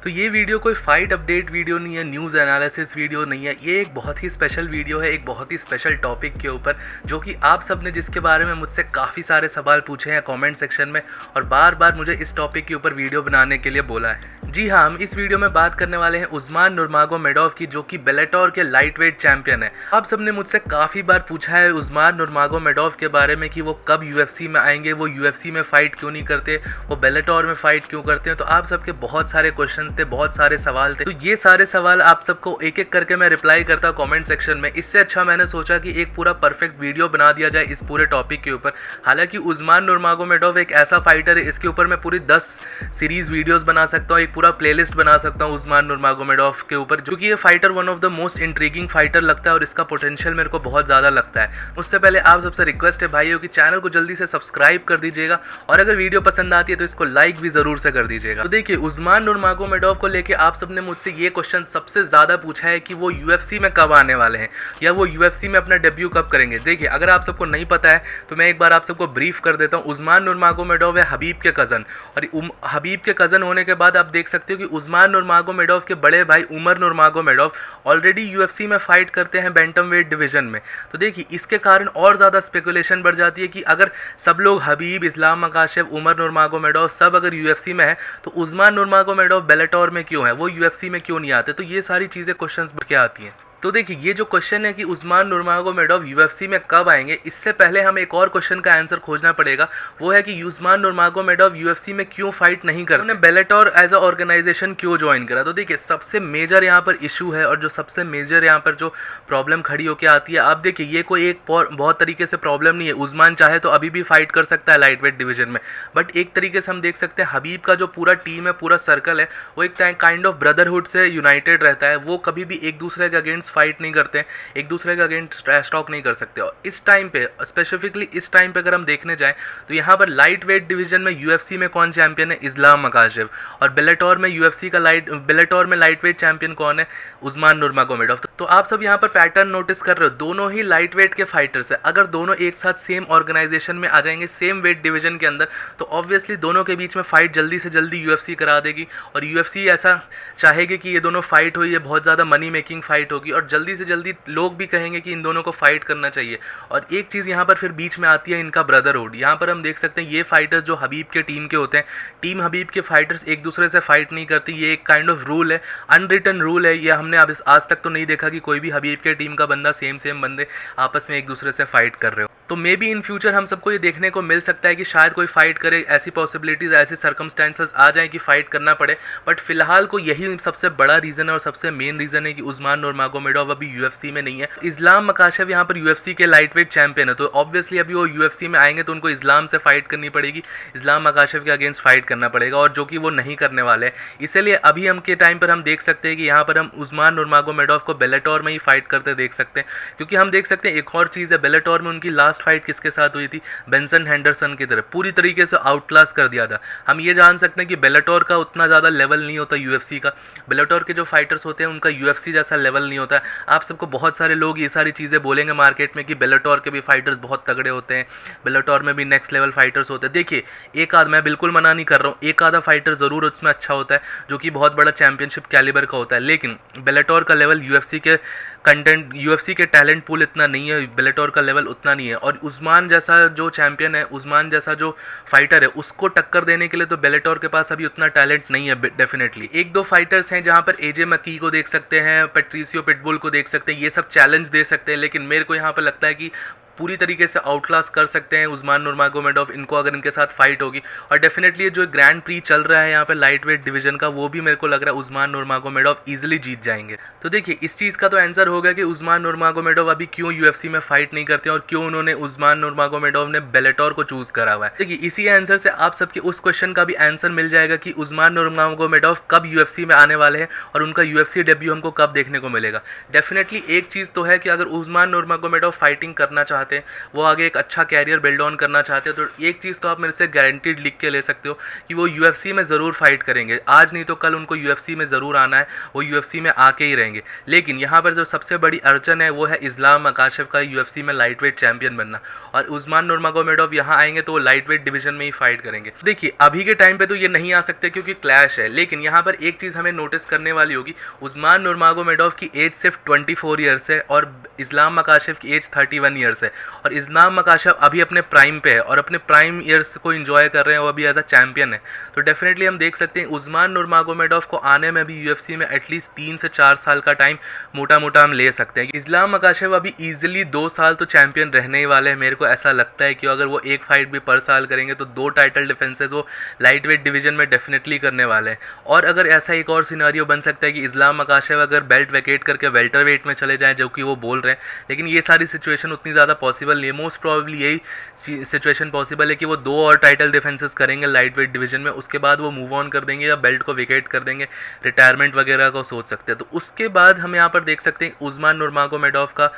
तो ये वीडियो कोई फाइट अपडेट वीडियो नहीं है, न्यूज़ एनालिसिस वीडियो नहीं है। ये एक बहुत ही स्पेशल वीडियो है, एक बहुत ही स्पेशल टॉपिक के ऊपर, जो कि आप सब ने जिसके बारे में मुझसे काफ़ी सारे सवाल पूछे हैं कमेंट सेक्शन में और बार बार मुझे इस टॉपिक के ऊपर वीडियो बनाने के लिए बोला है। जी हाँ, हम इस वीडियो में बात करने वाले हैं उस्मान नुरमागोमेडोव की, जो कि बेलाटोर के लाइट वेट चैंपियन है। आप सब ने मुझसे काफ़ी बार पूछा है उस्मान नुरमागोमेडोव के बारे में कि वो कब यूएफसी में आएंगे, वो यूएफसी में फ़ाइट क्यों नहीं करते, वो बेलाटोर में फ़ाइट क्यों करते हैं। तो आप सबके बहुत सारे क्वेश्चन थे, बहुत सारे सवाल थे। तो ये सारे सवाल आप सबको एक एक करके मैं रिप्लाई करता कमेंट सेक्शन में। इससे अच्छा मैंने सोचा कि एक पूरा परफेक्ट वीडियो बना दिया जाए इस पूरे टॉपिक के ऊपर। हालांकि उस्मान नुरमागोमेडोव एक ऐसा फाइटर है, इसके ऊपर मैं पूरी 10 सीरीज वीडियोस बना सकता हूँ, एक पूरा प्लेलिस्ट बना सकता हूँ उस्मान नुरमागोमेडोव के ऊपर, क्योंकि ये fighter one of the most intriguing fighter लगता है और इसका पोटेंशियल मेरे को बहुत ज़्यादा लगता है। उससे पहले आप सबसे रिक्वेस्ट है भाइयों कि चैनल को जल्दी से सब्सक्राइब कर दीजिएगा और अगर वीडियो पसंद आती है तो इसको लाइक भी ज़रूर से कर दीजिएगा। तो देखिए, उस्मान नुरमागोमेडोव को लेके आप सबने मुझसे ये क्वेश्चन सबसे ज़्यादा पूछा है कि वो यूएफसी में कब आने वाले हैं या वो यूएफसी में अपना डेब्यू कब करेंगे। देखिए, अगर आप सबको नहीं पता है तो मैं एक बार आप सबको ब्रीफ कर देता हूँ। उस्मान नुरमागोमेडोव है हबीब के कज़न, और हबीब के कज़न होने के बाद आप देख सकते हो कि उस्मान नुरमागोमेडोव के बड़े भाई उमर नुरमागोमेडोव ऑलरेडी यूएफसी में फाइट करते हैं बैंटम वेट डिवीजन में। तो देखिए, इसके कारण और ज़्यादा स्पेकुलेशन बढ़ जाती है कि अगर सब लोग हबीब, इस्लाम मकाशेव, उमर नुरमागोमेडोव सब अगर यूएफसी में है तो उस्मान नुरमागोमेडोव बेलाटोर में क्यों है, वो यूएफसी में क्यों नहीं आते। तो ये सारी चीज़ें क्वेश्चंस बढ़ के आती हैं। तो देखिए, ये जो क्वेश्चन है कि उस्मान नुरमागोमेडोव यूएफसी में कब आएंगे, इससे पहले हमें एक और क्वेश्चन का आंसर खोजना पड़ेगा। वो है कि उस्मान नुरमागोमेडोव यूएफसी में क्यों फाइट नहीं करते, उन्होंने बेलाटोर एज अ ऑर्गेनाइजेशन क्यों ज्वाइन करा। तो देखिए, सबसे मेजर यहाँ पर इशू है और जो सबसे मेजर यहाँ पर जो प्रॉब्लम खड़ी होकर आती है, आप देखिए ये कोई एक बहुत तरीके से प्रॉब्लम नहीं है। उस्मान चाहे तो अभी भी फाइट कर सकता है लाइट वेट डिवीजन में, बट एक तरीके से हम देख सकते हैं हबीब का जो पूरा टीम है, पूरा सर्कल है, वो एक काइंड ऑफ ब्रदरहुड से यूनाइटेड रहता है। वो कभी भी एक दूसरे के अगेंस्ट फाइट नहीं करते हैं, एक दूसरे के अगेंस्ट ट्रैश टॉक नहीं कर सकते। और इस टाइम पे, स्पेसिफिकली इस टाइम पे अगर हम देखने जाएं तो यहाँ पर लाइट वेट डिवीजन में यूएफसी में कौन चैंपियन है, इस्लाम मकाशेव, और बेलाटोर में यूएफसी का बेलाटोर में लाइट वेट चैंपियन कौन है, उस्मान नुरमागोमेडोव। तो आप सब यहाँ पर पैटर्न नोटिस कर रहे हो, दोनों ही लाइट वेट के फाइटर्स है। अगर दोनों एक साथ सेम ऑर्गेनाइजेशन में आ जाएंगे, सेम वेट डिवीजन के अंदर, तो ऑब्वियसली दोनों के बीच में फाइट जल्दी से जल्दी यूएफसी करा देगी और यूएफसी ऐसा चाहेगी कि ये दोनों फाइट हो, ये बहुत ज़्यादा मनी मेकिंग फाइट होगी और जल्दी से जल्दी लोग भी कहेंगे कि इन दोनों को फाइट करना चाहिए। और एक चीज़ यहाँ पर फिर बीच में आती है इनका ब्रदरहुड। यहाँ पर हम देख सकते हैं ये फाइटर्स जो हबीब के टीम के होते हैं, टीम हबीब के फाइटर्स एक दूसरे से फाइट नहीं करती। ये एक काइंड ऑफ रूल है, अनरिटन रूल है। ये हमने आज तक तो नहीं देखा कि कोई भी हबीब के टीम का बंदा सेम बंदे आपस में एक दूसरे से फाइट कर रहे हो। तो मे बी इन फ्यूचर हम सबको ये देखने को मिल सकता है कि शायद कोई फाइट करे, ऐसी पॉसिबिलिटीज़, ऐसी सर्कमस्टेंसेस आ जाए कि फाइट करना पड़े। बट फिलहाल को यही सबसे बड़ा रीज़न है और सबसे मेन रीज़न है कि उस्मान नुरमागोमेडोव अभी यूएफसी में नहीं है। इस्लाम मकाशेव यहाँ पर यूएफसी के लाइट वेट चैंपियन है, तो ऑब्वियसली अभी वो यूएफसी में आएंगे तो उनको इस्लाम से फाइट करनी पड़ेगी, इस्लाम मकाशेव के अगेंस्ट फाइट करना पड़ेगा, और जो कि वो नहीं करने वाले हैं। इसलिए अभी हम के टाइम पर हम देख सकते हैं कि यहाँ पर हम उस्मान नुरमागोमेडोव को बेलाटोर में ही फाइट करते देख सकते हैं। क्योंकि हम देख सकते हैं एक और चीज़ है, बेलाटोर में उनकी लास्ट फाइट किसके साथ हुई थी, बेंसन हेंडरसन की तरह पूरी तरीके से आउटक्लास कर दिया था। हम ये जान सकते हैं कि बेलाटोर का उतना ज़्यादा लेवल नहीं होता यूएफसी का, बेलाटोर के जो फाइटर्स होते हैं उनका यूएफसी जैसा लेवल नहीं होता। आप सबको बहुत सारे लोग ये सारी चीज़ें बोलेंगे मार्केट में कि बेलाटोर के भी फाइटर्स बहुत तगड़े होते हैं, बेलाटोर में भी नेक्स्ट लेवल फाइटर्स होते हैं। देखिए, एक आध, मैं बिल्कुल मना नहीं कर रहा हूँ, एक आधा फाइटर ज़रूर उसमें अच्छा होता है जो कि बहुत बड़ा चैंपियनशिप कैलिबर का होता है, लेकिन बेलाटोर का लेवल यूएफसी के कंटेंट, यूएफसी के टैलेंट पूल इतना नहीं है, बेलाटोर का लेवल उतना नहीं है। और उस्मान जैसा जो चैंपियन है, उस्मान जैसा जो फाइटर है, उसको टक्कर देने के लिए तो बेलाटोर के पास अभी उतना टैलेंट नहीं है। डेफिनेटली एक दो फाइटर्स हैं जहाँ पर एजे मकी को देख सकते हैं, पेट्रिसियो पिटबुल को देख सकते हैं, ये सब चैलेंज दे सकते हैं, लेकिन मेरे को यहाँ पर लगता है कि पूरी तरीके से आउटक्लास कर सकते हैं उस्मान नुरमागोमेडोव इनको अगर इनके साथ फाइट होगी। और डेफिनेटली जो ग्रैंड प्री चल रहा है यहाँ पे लाइट वेट डिवीजन का, वो भी मेरे को लग रहा है उस्मान नुरमागोमेडोव इजीली जीत जाएंगे। तो देखिए, इस चीज़ का तो आंसर होगा कि उस्मान नुरमागोमेडोव अभी क्यों यूएफसी में फाइट नहीं करते और क्यों उन्होंने उस्मान नुरमागोमेडोव ने बेलाटोर को चूज करा हुआ है। देखिए, इसी आंसर से आप सबके उस क्वेश्चन का भी आंसर मिल जाएगा कि उस्मान नुरमागोमेडोव कब यूएफसी में आने वाले हैं और उनका यूएफसी डेब्यू हमको कब देखने को मिलेगा। डेफिनेटली एक चीज़ तो है कि अगर उस्मान नुरमागोमेडोव फाइटिंग करना चाहते चाहते हैं, वो आगे एक अच्छा कैरियर बिल्ड ऑन करना चाहते हैं, तो एक चीज़ तो आप मेरे से गारंटीड लिख के ले सकते हो कि वो यूएफसी में ज़रूर फाइट करेंगे। आज नहीं तो कल उनको यूएफसी में ज़रूर आना है, वो यूएफसी में आके ही रहेंगे। लेकिन यहाँ पर जो सबसे बड़ी अड़चन है वो है इस्लाम मकाशेव का यूएफसी में लाइट वेट चैंपियन बनना, और उस्मान नुर्मागोमेडोव यहाँ आएंगे तो वो लाइट वेट डिवीजन में ही फाइट करेंगे। देखिए अभी के टाइम पे तो ये नहीं आ सकते क्योंकि क्लैश है, लेकिन यहाँ पर एक चीज़ हमें नोटिस करने वाली होगी, उस्मान नुर्मागोमेडोव की एज सिर्फ 24 ईयर्स है और इस्लाम मकाशेव की एज 31 ईयर्स है, और इस्लाम मकाशेव अभी अपने प्राइम पे है और अपने प्राइम ईयर्स को एंजॉय कर रहे हैं, वो अभी एज अ चैंपियन है। तो डेफिनेटली हम देख सकते हैं उस्मान नुर्मागोमेडोव को आने में भी यूएफसी में एटलीस्ट 3 से 4 साल का टाइम मोटा मोटा हम ले सकते हैं। इस्लाम मकाशेव अभी ईजिली 2 साल तो चैंपियन रहने ही वाले हैं। मेरे को ऐसा लगता है कि अगर वो एक फाइट भी पर साल करेंगे तो 2 टाइटल डिफेंसेस वो लाइट वेट डिवीजन में डेफिनेटली करने वाले हैं। और अगर ऐसा एक और सिनेरियो बन सकता है कि इस्लाम मकाशेव अगर बेल्ट वैकेट करके वेल्टर वेट में चले जाएं, जो कि वो बोल रहे हैं, लेकिन ये सारी सिचुएशन उतनी ज़्यादा पॉसिबल नहीं है। मोस्ट प्रॉब्ली यही सिचुएशन पॉसिबल है कि वो 2 और टाइटल डिफेंसेस करेंगे लाइट वेट डिवीजन में, उसके बाद वो मूव ऑन कर देंगे या बेल्ट को विकेट कर देंगे, रिटायरमेंट वगैरह को सोच सकते हैं। तो उसके बाद हम यहाँ पर देख सकते हैं उस्मान नुर्मागोमेडोव का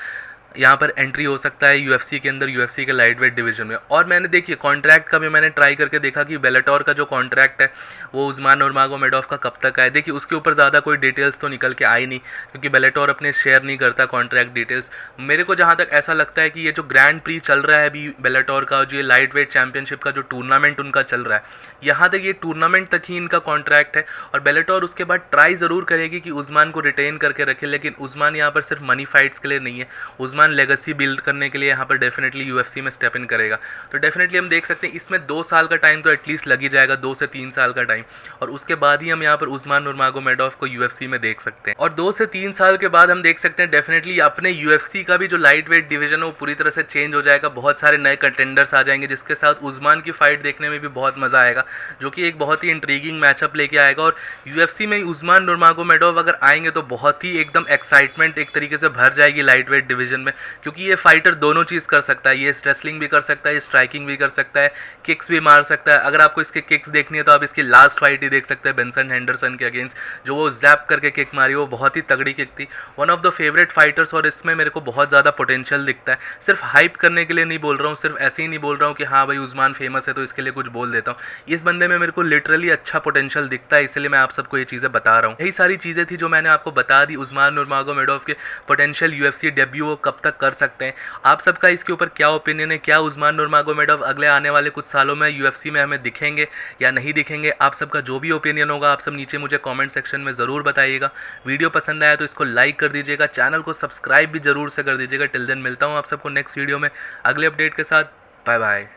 यहाँ पर एंट्री हो सकता है यूएफसी के अंदर, यूएफसी के लाइट वेट डिवीजन में। और मैंने देखिए कॉन्ट्रैक्ट का भी मैंने ट्राई करके देखा कि बेलाटोर का जो कॉन्ट्रैक्ट है वो उस्मान नुर्मागोमेडोव का कब तक आए। देखिए उसके ऊपर ज़्यादा कोई डिटेल्स तो निकल के आई नहीं, क्योंकि बेलाटोर अपने शेयर नहीं करता कॉन्ट्रैक्ट डिटेल्स। मेरे को जहाँ तक ऐसा लगता है कि ये जो ग्रैंड प्री चल रहा है अभी बेलाटोर का, जो ये लाइट वेट चैंपियनशिप का जो टूर्नामेंट उनका चल रहा है, यहाँ तक ये टूर्नामेंट तक ही इनका कॉन्ट्रैक्ट है। और बेलाटोर उसके बाद ट्राई ज़रूर करेगी कि उस्मान को रिटेन करके रखे, लेकिन उस्मान यहाँ पर सिर्फ मनी फाइट्स के लिए नहीं है, उस्मान लेगेसी बिल्ड करने के लिए यहाँ पर डेफिनेटली यूएफसी में स्टेप इन करेगा। तो डेफिनेटली हम देख सकते हैं इसमें 2 साल का टाइम तो एटलीस्ट लग ही जाएगा, 2 से 3 साल का टाइम, और उसके बाद ही हम यहाँ पर उस्मान नुर्मागोमेडोव को यूएफसी में देख सकते हैं। और 2 से 3 साल के बाद हम देख सकते हैं डेफिनेटली अपने यूएफसी का भी जो लाइट वेट डिवीजन है वो पूरी तरह से चेंज हो जाएगा। बहुत सारे नए कंटेंडर्स आ जाएंगे जिसके साथ उस्मान की फाइट देखने में भी बहुत मजा आएगा, जो कि एक बहुत ही इंट्रीगिंग मैचअप लेके आएगा। और यूएफसी में उस्मान नुर्मागोमेडोव अगर आएंगे तो बहुत ही एकदम एक्साइटमेंट एक तरीके से भर जाएगी लाइट वेट डिवीजन में, क्योंकि ये फाइटर दोनों चीज़ कर सकता है, ये रेसलिंग भी कर सकता है, ये स्ट्राइकिंग भी कर सकता है, किक्स भी मार सकता है। अगर आपको इसके किक्स देखनी है तो आप इसकी लास्ट फाइट ही देख सकते हैं बेंसन हेंडरसन के अगेंस्ट, जो वो जैप करके किक मारी, वो बहुत ही तगड़ी किक थी। One of the favourite fighters, और इसमें मेरे को बहुत ज़्यादा पोटेंशियल दिखता है। सिर्फ हाइप करने के लिए नहीं बोल रहा हूँ, सिर्फ ऐसे ही नहीं बोल रहा हूँ कि हाँ भाई उस्मान फेमस है तो इसके लिए कुछ बोल देता हूँ। इस बंदे में मेरे को लिटरली अच्छा पोटेंशियल दिखता है, इसलिए मैं आप सबको ये चीज़ें बता रहा हूँ। यही सारी चीज़ें थी जो मैंने आपको बता दी उस्मान नुर्मागोमेडोव के पोटेंशियल यूएफसी डेब्यू वो कब तक कर सकते हैं। आप सबका इसके ऊपर क्या ओपिनियन है? क्या उस्मान नुर्मागोमेडोव अगले आने वाले कुछ सालों में यूएफसी में हमें दिखेंगे या नहीं दिखेंगे? आप सबका जो भी ओपिनियन होगा आप सब नीचे मुझे कमेंट सेक्शन में ज़रूर बताइएगा। वीडियो पसंद आया तो इसको लाइक कर दीजिएगा, चैनल को सब्सक्राइब भी ज़रूर से कर दीजिएगा। टिल देन मिलता हूँ आप सबको नेक्स्ट वीडियो में अगले अपडेट के साथ। Bye bye.